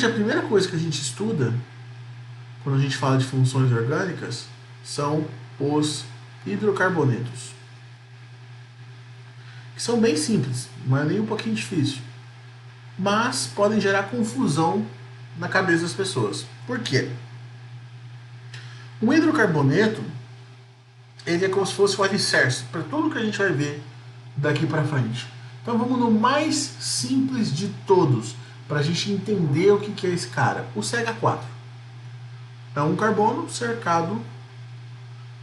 Geralmente a primeira coisa que a gente estuda quando a gente fala de funções orgânicas são os hidrocarbonetos, que são bem simples, não é nem um pouquinho difícil, mas podem gerar confusão na cabeça das pessoas. Por quê? O hidrocarboneto, ele é como se fosse o alicerce para tudo que a gente vai ver daqui para frente. Então vamos no mais simples de todos, para a gente entender o que é esse cara. O CH4 é um carbono cercado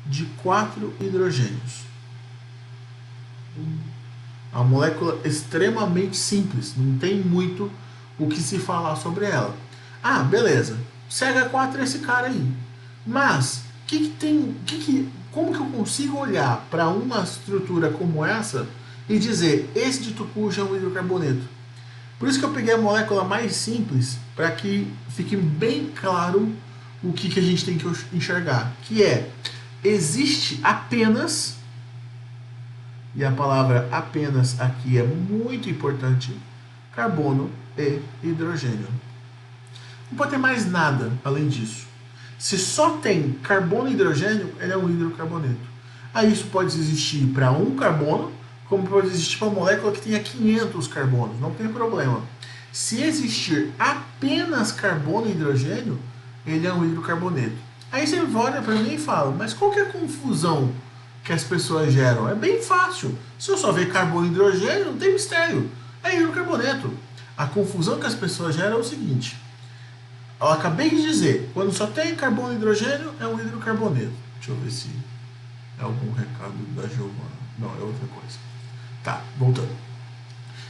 de 4 hidrogênios. É uma molécula extremamente simples, não tem muito o que se falar sobre ela. Ah, beleza, CH4 é esse cara aí. Mas, como que eu consigo olhar para uma estrutura como essa e dizer, esse de tucuja é um hidrocarboneto? Por isso que eu peguei a molécula mais simples, para que fique bem claro o que a gente tem que enxergar. Que é, existe apenas, e a palavra apenas aqui é muito importante, carbono e hidrogênio. Não pode ter mais nada além disso. Se só tem carbono e hidrogênio, ele é um hidrocarboneto. Aí isso pode existir para um carbono, como pode existir para uma molécula que tenha 500 carbonos, não tem problema. Se existir apenas carbono e hidrogênio, ele é um hidrocarboneto. Aí você olha para mim e fala, mas qual que é a confusão que as pessoas geram? É bem fácil. Se eu só ver carbono e hidrogênio, não tem mistério. É hidrocarboneto. A confusão que as pessoas geram é o seguinte. Eu acabei de dizer, quando só tem carbono e hidrogênio, é um hidrocarboneto. Deixa eu ver se é algum recado da Giovana. Não, é outra coisa. Tá, voltando.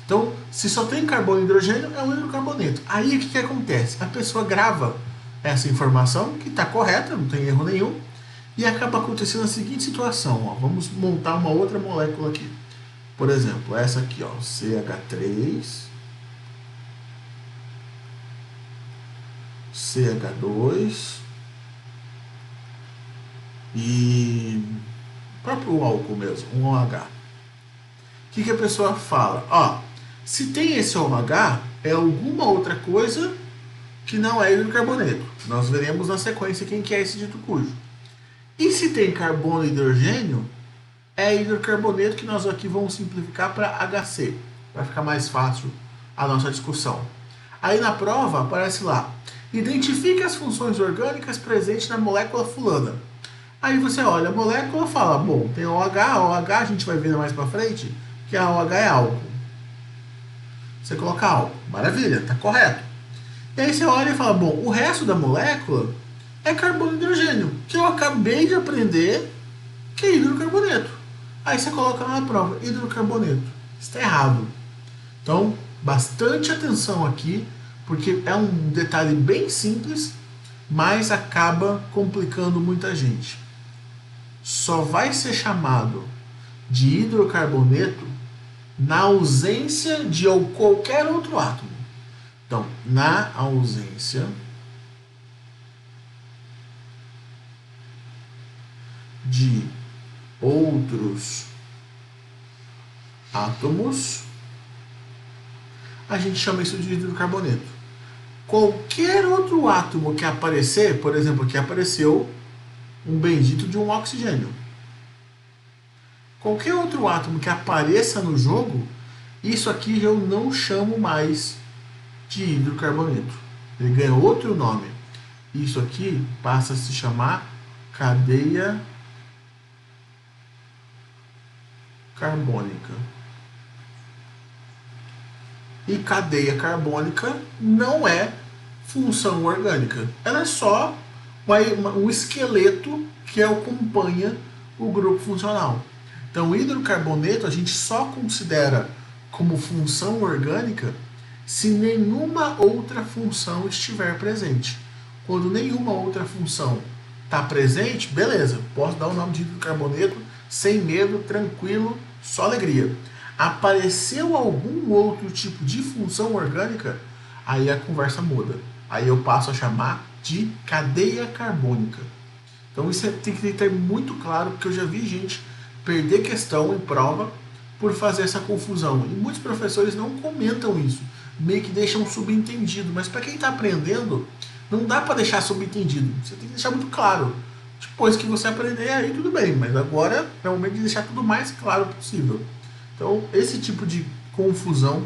Então, se só tem carbono e hidrogênio, é um hidrocarboneto. Aí o que acontece? A pessoa grava essa informação, que está correta, não tem erro nenhum, e acaba acontecendo a seguinte situação. Ó, vamos montar uma outra molécula aqui. Por exemplo, essa aqui, ó, CH3, CH2 e o próprio álcool mesmo, um OH. O que a pessoa fala? Ó, se tem esse OH, é alguma outra coisa que não é hidrocarboneto. Nós veremos na sequência quem que é esse dito cujo. E se tem carbono e hidrogênio, é hidrocarboneto, que nós aqui vamos simplificar para HC, para ficar mais fácil a nossa discussão. Aí na prova aparece lá, identifique as funções orgânicas presentes na molécula fulana. Aí você olha a molécula e fala, bom, tem OH a gente vai ver mais para frente, que a OH é álcool. Você coloca álcool, maravilha, tá correto. E aí você olha e fala, bom, o resto da molécula é carbono e hidrogênio, que eu acabei de aprender que é hidrocarboneto. Aí você coloca lá na prova, hidrocarboneto. Está errado. Então, bastante atenção aqui, porque é um detalhe bem simples, mas acaba complicando muita gente. Só vai ser chamado de hidrocarboneto na ausência de qualquer outro átomo. Então, na ausência de outros átomos, a gente chama isso de hidrocarboneto. Qualquer outro átomo que aparecer, por exemplo, aqui apareceu um bendito de um oxigênio. Qualquer outro átomo que apareça no jogo, isso aqui eu não chamo mais de hidrocarboneto. Ele ganha outro nome. Isso aqui passa a se chamar cadeia carbônica. E cadeia carbônica não é função orgânica. Ela é só um esqueleto que acompanha o grupo funcional. Então, o hidrocarboneto a gente só considera como função orgânica se nenhuma outra função estiver presente. Quando nenhuma outra função está presente, beleza, posso dar o nome de hidrocarboneto sem medo, tranquilo, só alegria. Apareceu algum outro tipo de função orgânica, aí a conversa muda. Aí eu passo a chamar de cadeia carbônica. Então isso tem que ter muito claro, porque eu já vi gente perder questão em prova por fazer essa confusão. E muitos professores não comentam isso. meio que deixam subentendido, mas para quem está aprendendo, não dá para deixar subentendido. Você tem que deixar muito claro. Depois que você aprender, aí tudo bem, mas agora é o momento de deixar tudo mais claro possível. Então, esse tipo de confusão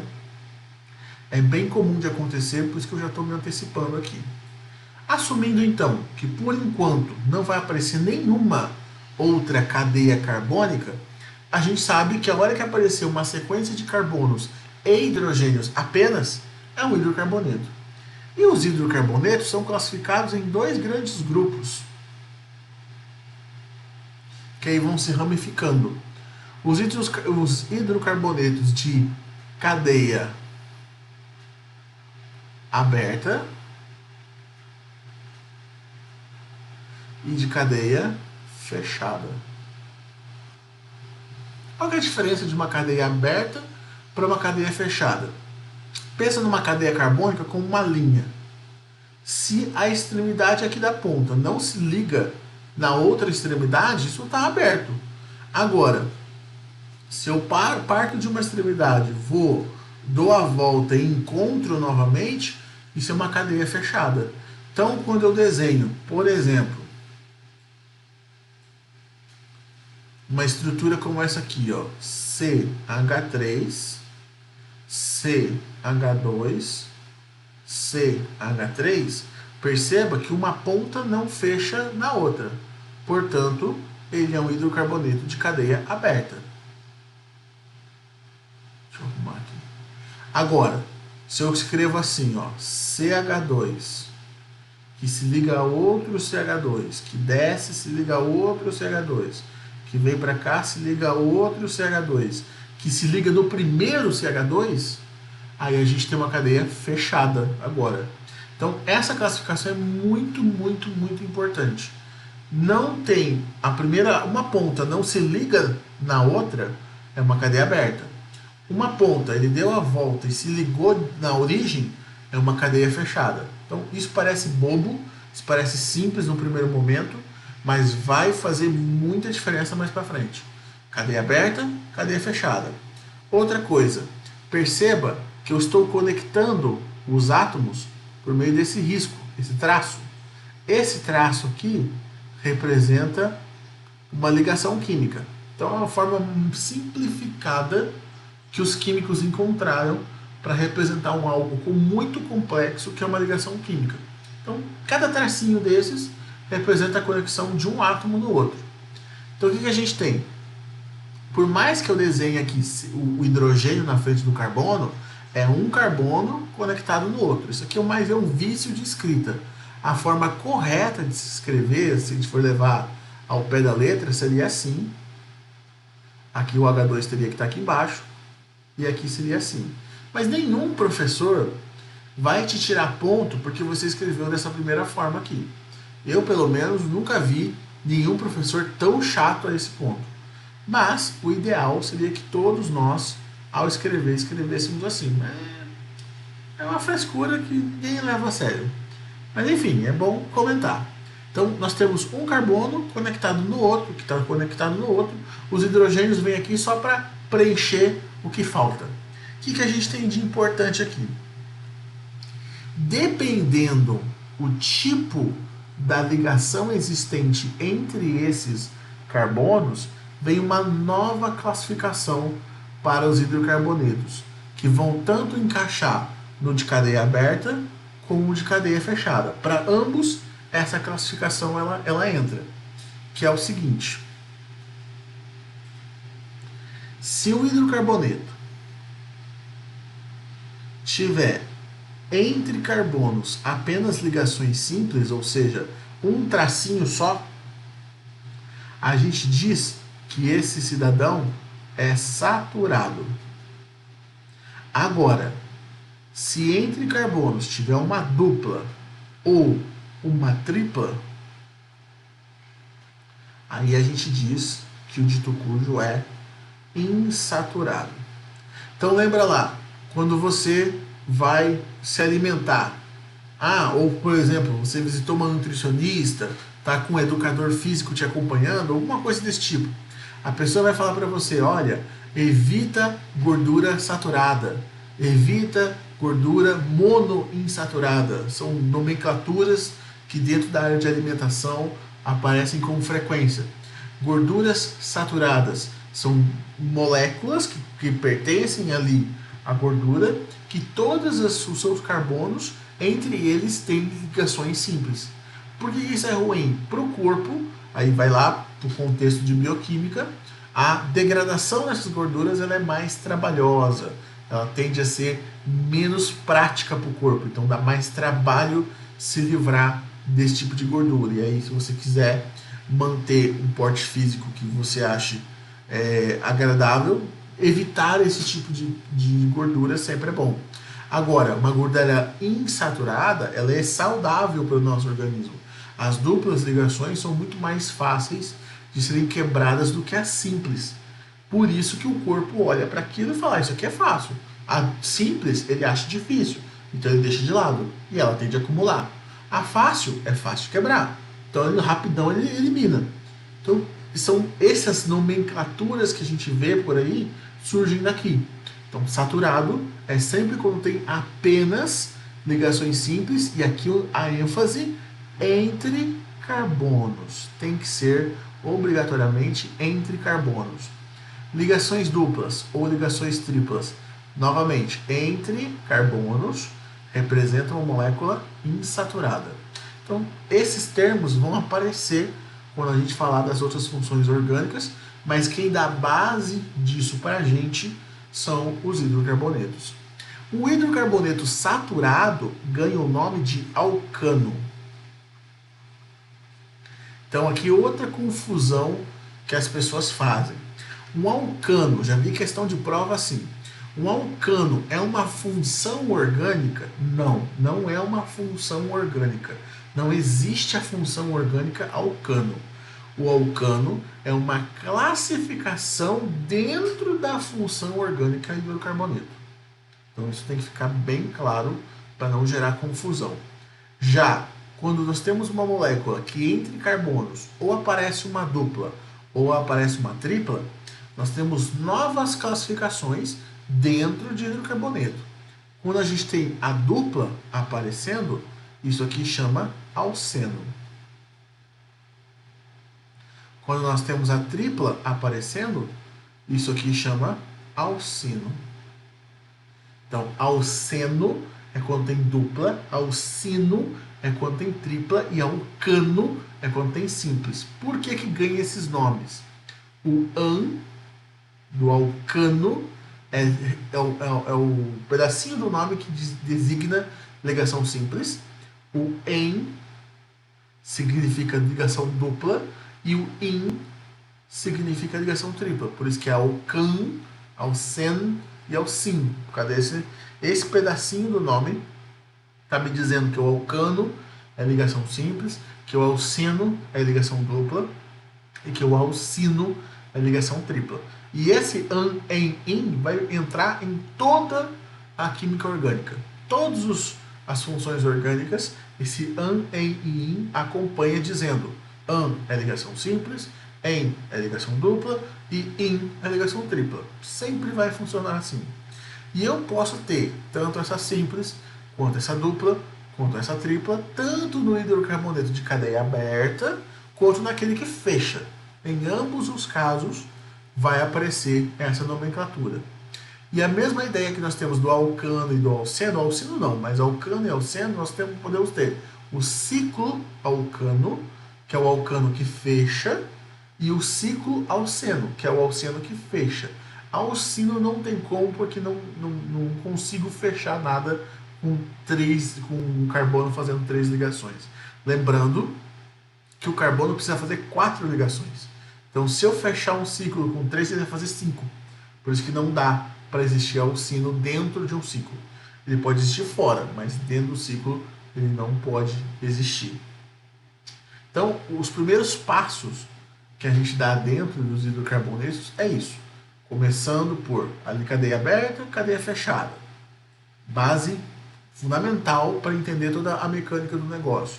é bem comum de acontecer, por isso que eu já estou me antecipando aqui. Assumindo então que por enquanto não vai aparecer nenhuma outra cadeia carbônica, a gente sabe que a hora que aparecer uma sequência de carbonos e hidrogênios apenas, é um hidrocarboneto. E os hidrocarbonetos são classificados em dois grandes grupos, que aí vão se ramificando. Os hidrocarbonetos de cadeia aberta e de cadeia fechada. Qual é a diferença de uma cadeia aberta para uma cadeia fechada? Pensa numa cadeia carbônica como uma linha. Se a extremidade aqui da ponta não se liga na outra extremidade, isso está aberto. Agora, se eu parto de uma extremidade, dou a volta e encontro novamente, isso é uma cadeia fechada. Então, quando eu desenho, por exemplo, uma estrutura como essa aqui, ó, CH3, CH2, CH3, perceba que uma ponta não fecha na outra. Portanto, ele é um hidrocarboneto de cadeia aberta. Deixa eu arrumar aqui. Agora, se eu escrevo assim, ó, CH2, que se liga a outro CH2, que desce, se liga a outro CH2, que vem para cá, se liga a outro CH2, que se liga no primeiro CH2, aí a gente tem uma cadeia fechada agora. Então, essa classificação é muito, muito, muito importante. Não tem uma ponta não se liga na outra, é uma cadeia aberta. Uma ponta, ele deu a volta e se ligou na origem, é uma cadeia fechada. Então, isso parece bobo, isso parece simples no primeiro momento, mas vai fazer muita diferença mais para frente. Cadeia aberta, cadeia fechada. Outra coisa, perceba que eu estou conectando os átomos por meio desse risco, esse traço. Esse traço aqui representa uma ligação química. Então é uma forma simplificada que os químicos encontraram para representar algo muito complexo que é uma ligação química. Então, cada tracinho desses representa a conexão de um átomo no outro. Então, o que a gente tem? Por mais que eu desenhe aqui o hidrogênio na frente do carbono, é um carbono conectado no outro. Isso aqui é um vício de escrita. A forma correta de se escrever, se a gente for levar ao pé da letra, seria assim. Aqui o H2 teria que estar aqui embaixo. E aqui seria assim. Mas nenhum professor vai te tirar ponto porque você escreveu dessa primeira forma aqui. Eu, pelo menos, nunca vi nenhum professor tão chato a esse ponto. Mas o ideal seria que todos nós, ao escrever, escrevêssemos assim. É uma frescura que ninguém leva a sério. Mas enfim, é bom comentar. Então nós temos um carbono conectado no outro, que está conectado no outro. Os hidrogênios vêm aqui só para preencher o que falta. O que a gente tem de importante aqui? Dependendo o tipo da ligação existente entre esses carbonos, vem uma nova classificação para os hidrocarbonetos, que vão tanto encaixar no de cadeia aberta como de cadeia fechada. Para ambos, essa classificação ela entra, que é o seguinte: se o hidrocarboneto tiver entre carbonos apenas ligações simples, ou seja, um tracinho só, a gente diz que esse cidadão é saturado. Agora, se entre carbonos tiver uma dupla ou uma tripla, aí a gente diz que o dito cujo é insaturado. Então lembra lá, quando você vai se alimentar, ou por exemplo, você visitou uma nutricionista, está com um educador físico te acompanhando, alguma coisa desse tipo, a pessoa vai falar para você: olha, evita gordura saturada, evita Gordura monoinsaturada são nomenclaturas que dentro da área de alimentação aparecem com frequência. Gorduras saturadas são moléculas que pertencem ali à gordura, que todos os seus carbonos, entre eles, têm ligações simples. Por que isso é ruim? Para o corpo, aí vai lá para o contexto de bioquímica, a degradação dessas gorduras ela é mais trabalhosa, ela tende a ser menos prática para o corpo, então dá mais trabalho se livrar desse tipo de gordura. E aí, se você quiser manter um porte físico que você ache agradável, evitar esse tipo de gordura sempre é bom. Agora, uma gordura insaturada, ela é saudável para o nosso organismo. As duplas ligações são muito mais fáceis de serem quebradas do que as simples. Por isso que o corpo olha para aquilo e fala, isso aqui é fácil. A simples ele acha difícil, então ele deixa de lado e ela tende a acumular. A fácil é fácil de quebrar, então ele, rapidão ele elimina. Então são essas nomenclaturas que a gente vê por aí surgem daqui. Então saturado é sempre quando tem apenas ligações simples, e aqui a ênfase entre carbonos. Tem que ser obrigatoriamente entre carbonos. Ligações duplas ou ligações triplas, novamente, entre carbonos, representam uma molécula insaturada. Então, esses termos vão aparecer quando a gente falar das outras funções orgânicas, mas quem dá base disso para a gente são os hidrocarbonetos. O hidrocarboneto saturado ganha o nome de alcano. Então, aqui outra confusão que as pessoas fazem. Um alcano, já vi questão de prova assim. Um alcano é uma função orgânica? Não, não é uma função orgânica. Não existe a função orgânica alcano. O alcano é uma classificação dentro da função orgânica hidrocarboneto. Então isso tem que ficar bem claro para não gerar confusão. Já quando nós temos uma molécula que entre carbonos ou aparece uma dupla ou aparece uma tripla, nós temos novas classificações dentro de hidrocarboneto. Quando a gente tem a dupla aparecendo, isso aqui chama alceno. Quando nós temos a tripla aparecendo, isso aqui chama alcino. Então, alceno é quando tem dupla, alcino é quando tem tripla e alcano é quando tem simples. Por que que ganha esses nomes? O an do alcano é o pedacinho do nome que designa ligação simples. O en significa ligação dupla e o in significa ligação tripla. Por isso que é alcan, alcen e alcin. Por causa esse pedacinho do nome está me dizendo que o alcano é ligação simples, que o alceno é ligação dupla e que o alcino é ligação tripla. E esse an, en, in vai entrar em toda a química orgânica. Todas as funções orgânicas, esse an, en e in acompanha dizendo an é ligação simples, en é ligação dupla e in é ligação tripla. Sempre vai funcionar assim. E eu posso ter tanto essa simples, quanto essa dupla, quanto essa tripla, tanto no hidrocarboneto de cadeia aberta, quanto naquele que fecha. Em ambos os casos, vai aparecer essa nomenclatura. E a mesma ideia que nós temos do alcano e do alcino não, mas alcano e alceno nós podemos ter o ciclo alcano, que é o alcano que fecha, e o ciclo alceno, que é o alceno que fecha. Alcino não tem como, porque não consigo fechar nada com um carbono fazendo 3 ligações. Lembrando que o carbono precisa fazer 4 ligações. Então, se eu fechar um ciclo com 3, ele vai fazer 5. Por isso que não dá para existir alcino dentro de um ciclo. Ele pode existir fora, mas dentro do ciclo ele não pode existir. Então, os primeiros passos que a gente dá dentro dos hidrocarbonetos é isso. Começando por ali cadeia aberta, cadeia fechada. Base fundamental para entender toda a mecânica do negócio.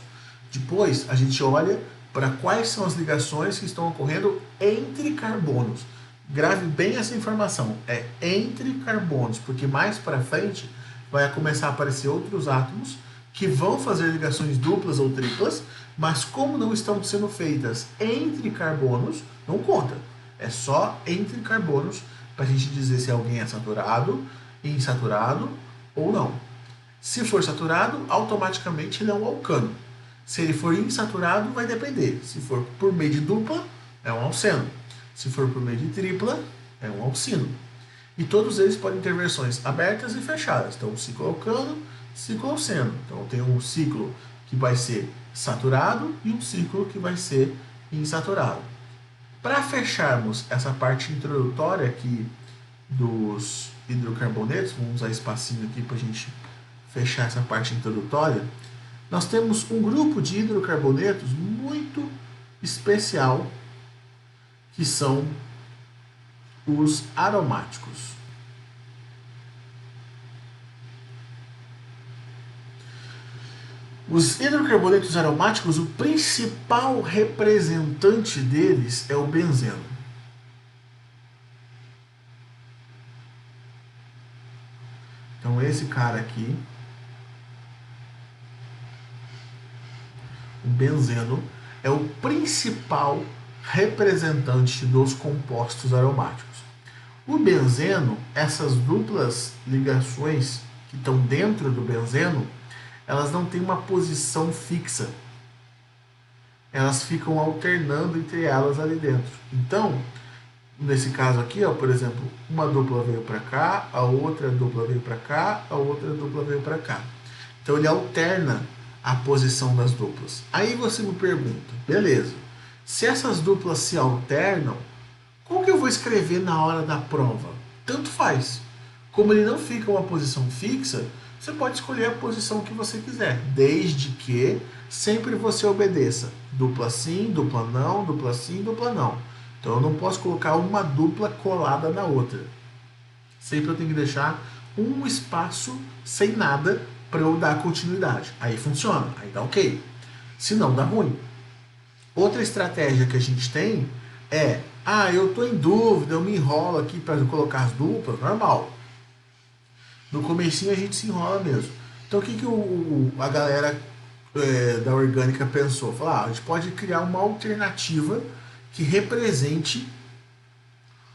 Depois, a gente olha para quais são as ligações que estão ocorrendo entre carbonos. Grave bem essa informação, é entre carbonos, porque mais para frente vai começar a aparecer outros átomos que vão fazer ligações duplas ou triplas, mas como não estão sendo feitas entre carbonos, não conta. É só entre carbonos para a gente dizer se alguém é saturado, insaturado ou não. Se for saturado, automaticamente ele é um alcano. Se ele for insaturado, vai depender. Se for por meio de dupla, é um alceno. Se for por meio de tripla, é um alcino. E todos eles podem ter versões abertas e fechadas. Então, ciclo alcano, ciclo alceno. Então, tem um ciclo que vai ser saturado e um ciclo que vai ser insaturado. Para fecharmos essa parte introdutória aqui dos hidrocarbonetos, vamos usar espacinho aqui para a gente fechar essa parte introdutória, nós temos um grupo de hidrocarbonetos muito especial, que são os aromáticos. Os hidrocarbonetos aromáticos, o principal representante deles é o benzeno. Então esse cara aqui, o benzeno, é o principal representante dos compostos aromáticos. O benzeno, essas duplas ligações que estão dentro do benzeno, elas não têm uma posição fixa. Elas ficam alternando entre elas ali dentro. Então, nesse caso aqui, ó, por exemplo, uma dupla veio para cá, a outra dupla veio para cá, a outra dupla veio para cá. Então ele alterna a posição das duplas. Aí você me pergunta, beleza, se essas duplas se alternam, como que eu vou escrever na hora da prova? Tanto faz. Como ele não fica uma posição fixa, você pode escolher a posição que você quiser, desde que sempre você obedeça. Dupla sim, dupla não, dupla sim, dupla não. Então eu não posso colocar uma dupla colada na outra. Sempre eu tenho que deixar um espaço sem nada para eu dar continuidade. Aí funciona, aí dá ok. Se não, dá ruim. Outra estratégia que a gente tem é, eu estou em dúvida, eu me enrolo aqui para colocar as duplas, normal. No comecinho a gente se enrola mesmo. Então o que a galera da orgânica pensou? Falou, a gente pode criar uma alternativa que represente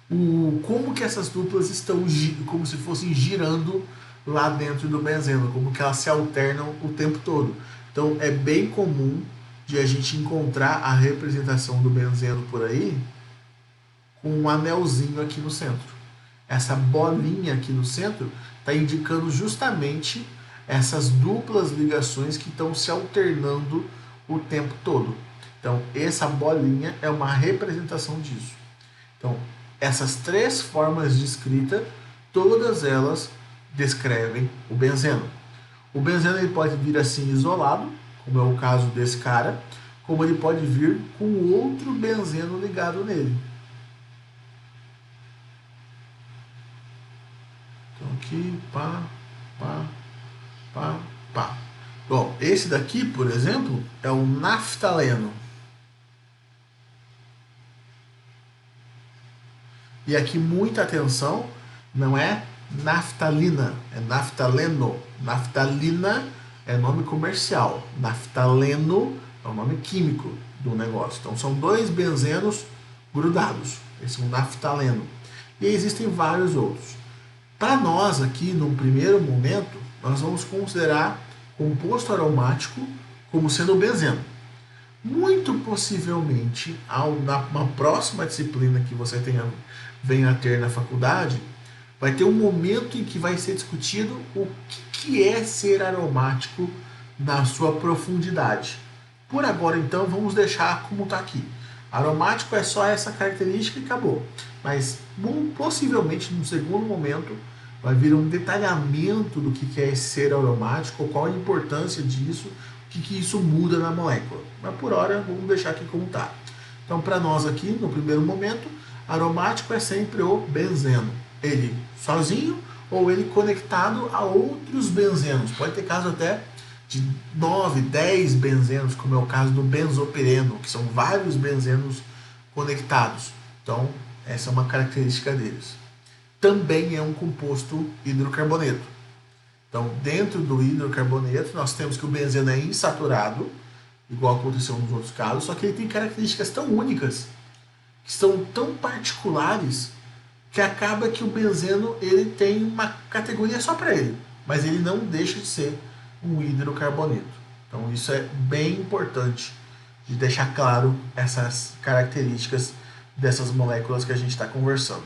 como que essas duplas estão, como se fossem girando lá dentro do benzeno, como que elas se alternam o tempo todo. Então é bem comum de a gente encontrar a representação do benzeno por aí com um anelzinho aqui no centro. Essa bolinha aqui no centro está indicando justamente essas duplas ligações que estão se alternando o tempo todo. Então, essa bolinha é uma representação disso. Então, essas três formas de escrita, todas elas descrevem o benzeno. O benzeno ele pode vir assim isolado, como é o caso desse cara, como ele pode vir com outro benzeno ligado nele. Então aqui, pá, pá, pá, pá. Bom, esse daqui, por exemplo, é o naftaleno. E aqui muita atenção, não é naftalina, é naftaleno. Naftalina é nome comercial, naftaleno é o nome químico do negócio. Então são dois benzenos grudados, esse é um naftaleno. E existem vários outros. Para nós aqui, num primeiro momento, nós vamos considerar composto aromático como sendo o benzeno. Muito possivelmente, na próxima disciplina que você venha a ter na faculdade, vai ter um momento em que vai ser discutido o que é ser aromático na sua profundidade. Por agora, então, vamos deixar como está aqui. Aromático é só essa característica e acabou. Mas, possivelmente, no segundo momento, vai vir um detalhamento do que é ser aromático, qual a importância disso, o que isso muda na molécula. Mas, por hora, vamos deixar aqui como está. Então, para nós aqui, no primeiro momento, aromático é sempre o benzeno. Ele sozinho ou ele conectado a outros benzenos. Pode ter caso até de 9, 10 benzenos, como é o caso do benzopireno, que são vários benzenos conectados. Então, essa é uma característica deles. Também é um composto hidrocarboneto. Então, dentro do hidrocarboneto, nós temos que o benzeno é insaturado, igual aconteceu nos outros casos, só que ele tem características tão únicas, que são tão particulares, que acaba que o benzeno ele tem uma categoria só para ele, mas ele não deixa de ser um hidrocarboneto. Então isso é bem importante de deixar claro essas características dessas moléculas que a gente está conversando.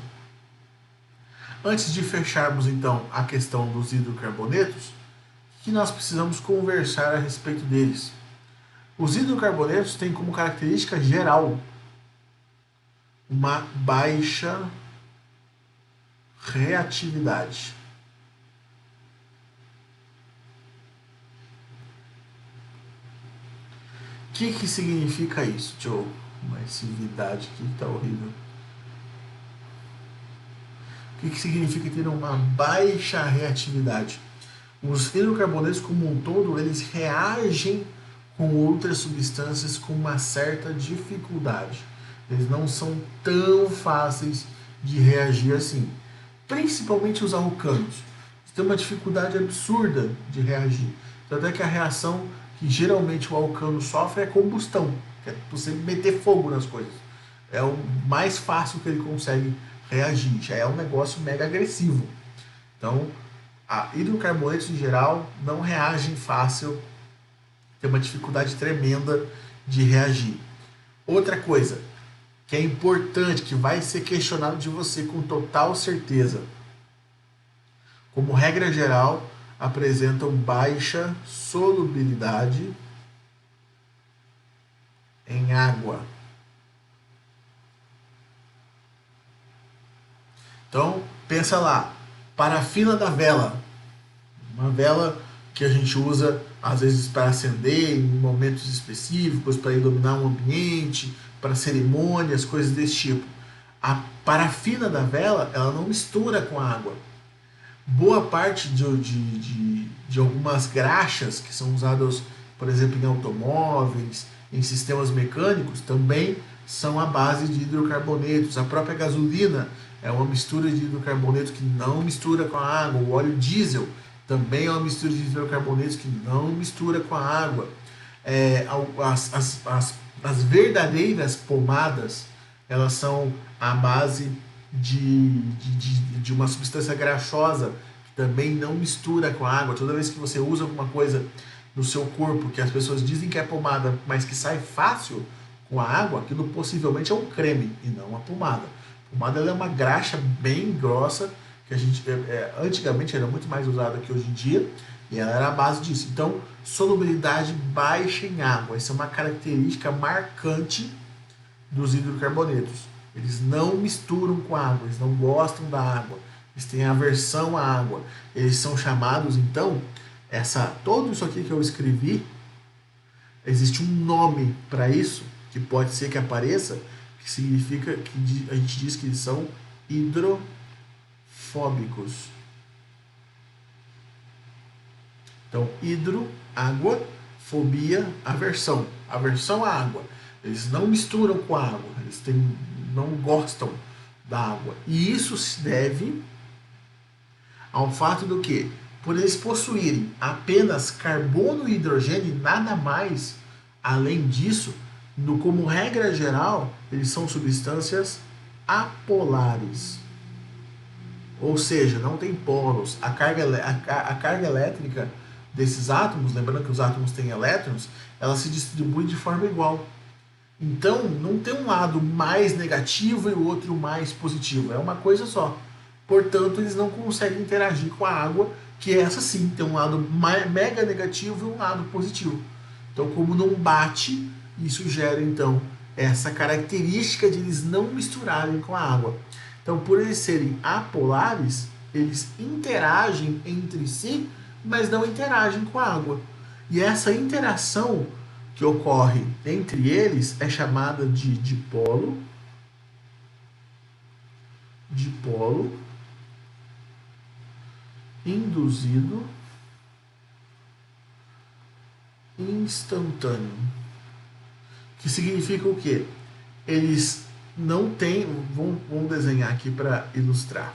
Antes de fecharmos então a questão dos hidrocarbonetos, o que nós precisamos conversar a respeito deles? Os hidrocarbonetos têm como característica geral uma baixa reatividade. O que significa isso? Deixa eu... Uma atividade aqui que tá horrível. O que significa ter uma baixa reatividade? Os hidrocarbonetos como um todo, eles reagem com outras substâncias com uma certa dificuldade. Eles não são tão fáceis de reagir assim. Principalmente os alcanos. Eles têm uma dificuldade absurda de reagir. Tanto é que a reação que geralmente o alcano sofre é combustão, que é você meter fogo nas coisas. É o mais fácil que ele consegue reagir. Já é um negócio mega agressivo. Então, hidrocarbonetos em geral não reagem fácil, tem uma dificuldade tremenda de reagir. Outra coisa que é importante, que vai ser questionado de você com total certeza, como regra geral, apresentam baixa solubilidade em água. Então, pensa lá, parafina da vela. Uma vela que a gente usa, às vezes, para acender em momentos específicos, para iluminar um ambiente, para cerimônias, coisas desse tipo. A parafina da vela, ela não mistura com a água. Boa parte de algumas graxas que são usadas, por exemplo, em automóveis, em sistemas mecânicos, também são à base de hidrocarbonetos. A própria gasolina é uma mistura de hidrocarbonetos que não mistura com a água. O óleo diesel também é uma mistura de hidrocarbonetos que não mistura com a água. As verdadeiras pomadas, elas são à base de uma substância graxosa que também não mistura com a água. Toda vez que você usa alguma coisa no seu corpo que as pessoas dizem que é pomada, mas que sai fácil com a água, aquilo possivelmente é um creme e não uma pomada. A pomada ela é uma graxa bem grossa, que a gente antigamente era muito mais usada que hoje em dia, e ela era a base disso. Então, solubilidade baixa em água. Essa é uma característica marcante dos hidrocarbonetos. Eles não misturam com a água, eles não gostam da água, eles têm aversão à água. Eles são chamados, então, todo isso aqui que eu escrevi, existe um nome para isso, que pode ser que apareça, que significa que a gente diz que eles são hidrofóbicos. Então, hidro, água, fobia, aversão. Aversão à água. Eles não misturam com a água, eles não gostam da água. E isso se deve ao fato do que, por eles possuírem apenas carbono e hidrogênio e nada mais, além disso, como regra geral, eles são substâncias apolares. Ou seja, não tem polos. A carga elétrica desses átomos, lembrando que os átomos têm elétrons, ela se distribui de forma igual. Então, não tem um lado mais negativo e o outro mais positivo. É uma coisa só. Portanto, eles não conseguem interagir com a água, que essa sim tem um lado mega negativo e um lado positivo. Então, como não bate, isso gera, então, essa característica de eles não misturarem com a água. Então, por eles serem apolares, eles interagem entre si, mas não interagem com a água. E essa interação que ocorre entre eles é chamada de dipolo induzido instantâneo. Que significa o quê? Eles não têm... Vamos desenhar aqui para ilustrar.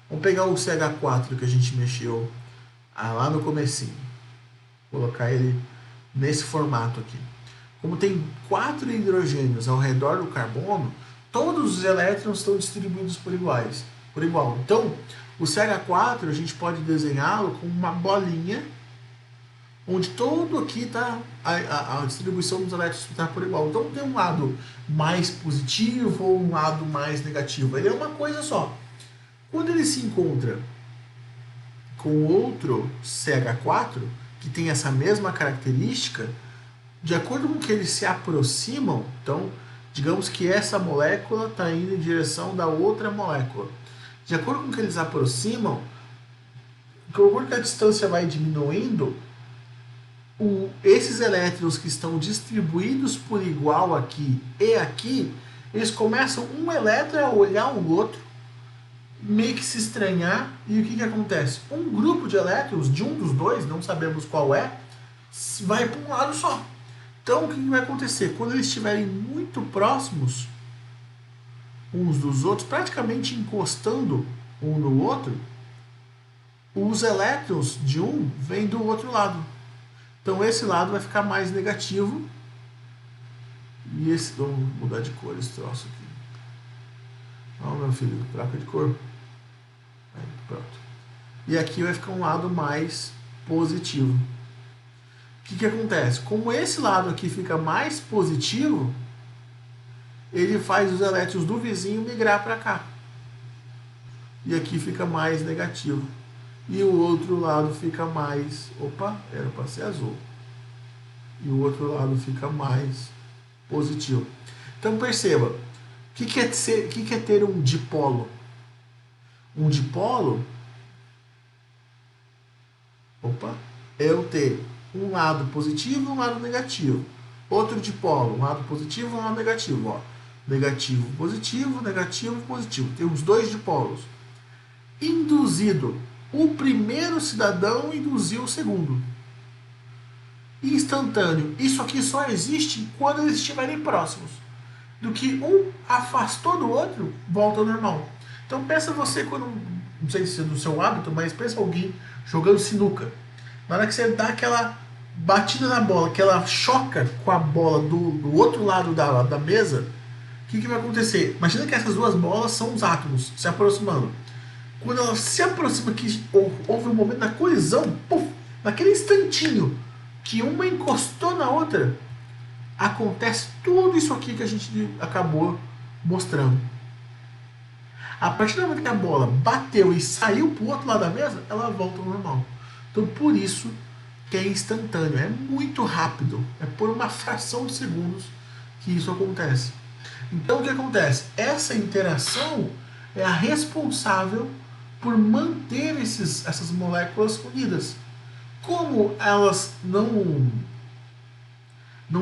Vamos pegar o CH4 que a gente mexeu lá no comecinho. Vou colocar ele nesse formato aqui. Como tem 4 hidrogênios ao redor do carbono, todos os elétrons estão distribuídos por igual. Então, o CH4 a gente pode desenhá-lo com uma bolinha, onde todo aqui está a distribuição dos elétrons está por igual. Então, tem um lado mais positivo ou um lado mais negativo. Ele é uma coisa só. Quando ele se encontra com outro CH4, que tem essa mesma característica, de acordo com que eles se aproximam, então, digamos que essa molécula está indo em direção da outra molécula. De acordo com que eles aproximam, de acordo que a distância vai diminuindo, esses elétrons que estão distribuídos por igual aqui e aqui, eles começam um elétron a olhar o outro, meio que se estranhar, e o que acontece? Um grupo de elétrons, de um dos dois, não sabemos qual é, vai para um lado só. Então, o que vai acontecer? Quando eles estiverem muito próximos uns dos outros, praticamente encostando um no outro, os elétrons de um vêm do outro lado. Então, esse lado vai ficar mais negativo. E esse... Vamos mudar de cor esse troço aqui. Ó, meu filho, troca de cor. Aí, pronto. E aqui vai ficar um lado mais positivo. O que acontece? Como esse lado aqui fica mais positivo, ele faz os elétrons do vizinho migrar para cá. E aqui fica mais negativo. E o outro lado fica mais... Opa, era para ser azul. E o outro lado fica mais positivo. Então perceba, o que é ter um dipolo? Um dipolo, é eu ter um lado positivo e um lado negativo. Outro dipolo, um lado positivo e um lado negativo. Ó. Negativo, positivo, negativo, positivo. Temos 2 dipolos. Induzido. O primeiro cidadão induziu o segundo. Instantâneo. Isso aqui só existe quando eles estiverem próximos. Do que um afastou do outro, volta ao normal. Então pensa você quando, não sei se é do seu hábito, mas pensa alguém jogando sinuca. Na hora que você dá aquela batida na bola, que ela choca com a bola do outro lado da mesa, o que vai acontecer? Imagina que essas duas bolas são os átomos se aproximando. Quando elas se aproximam, que houve um momento da colisão, puff, naquele instantinho que uma encostou na outra, acontece tudo isso aqui que a gente acabou mostrando. A partir do momento que a bola bateu e saiu para o outro lado da mesa, ela volta ao normal. Então, por isso que é instantâneo, é muito rápido, é por uma fração de segundos que isso acontece. Então, o que acontece? Essa interação é a responsável por manter essas moléculas unidas. Como elas não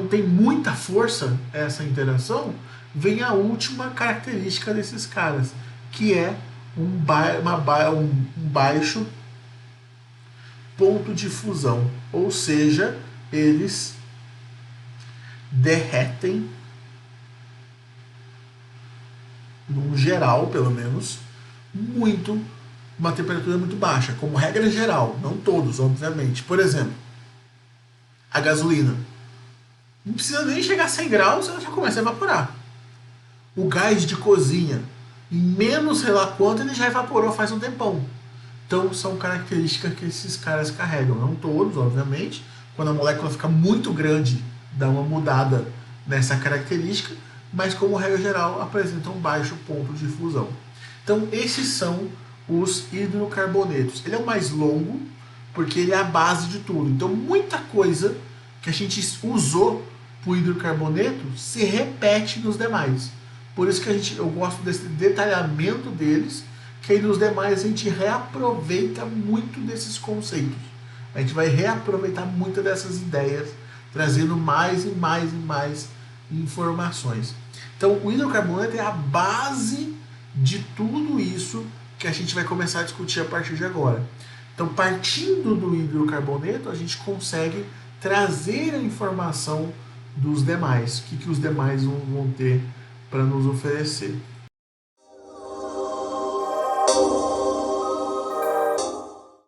têm muita força, essa interação, vem a última característica desses caras, que é um baixo ponto de fusão, ou seja, eles derretem, no geral, pelo menos, uma temperatura muito baixa, como regra geral, não todos, obviamente. Por exemplo, a gasolina. Não precisa nem chegar a 100 graus, ela já começa a evaporar. O gás de cozinha, em menos sei lá quanto, ele já evaporou faz um tempão. Então, são características que esses caras carregam. Não todos, obviamente. Quando a molécula fica muito grande, dá uma mudada nessa característica, mas, como regra geral, apresentam um baixo ponto de fusão. Então, esses são os hidrocarbonetos. Ele é o mais longo, porque ele é a base de tudo. Então, muita coisa que a gente usou para o hidrocarboneto se repete nos demais. Por isso que eu gosto desse detalhamento deles, que aí nos demais a gente reaproveita muito desses conceitos. A gente vai reaproveitar muitas dessas ideias, trazendo mais e mais e mais informações. Então, o hidrocarboneto é a base de tudo isso que a gente vai começar a discutir a partir de agora. Então, partindo do hidrocarboneto, a gente consegue trazer a informação dos demais, o que os demais vão ter para nos oferecer.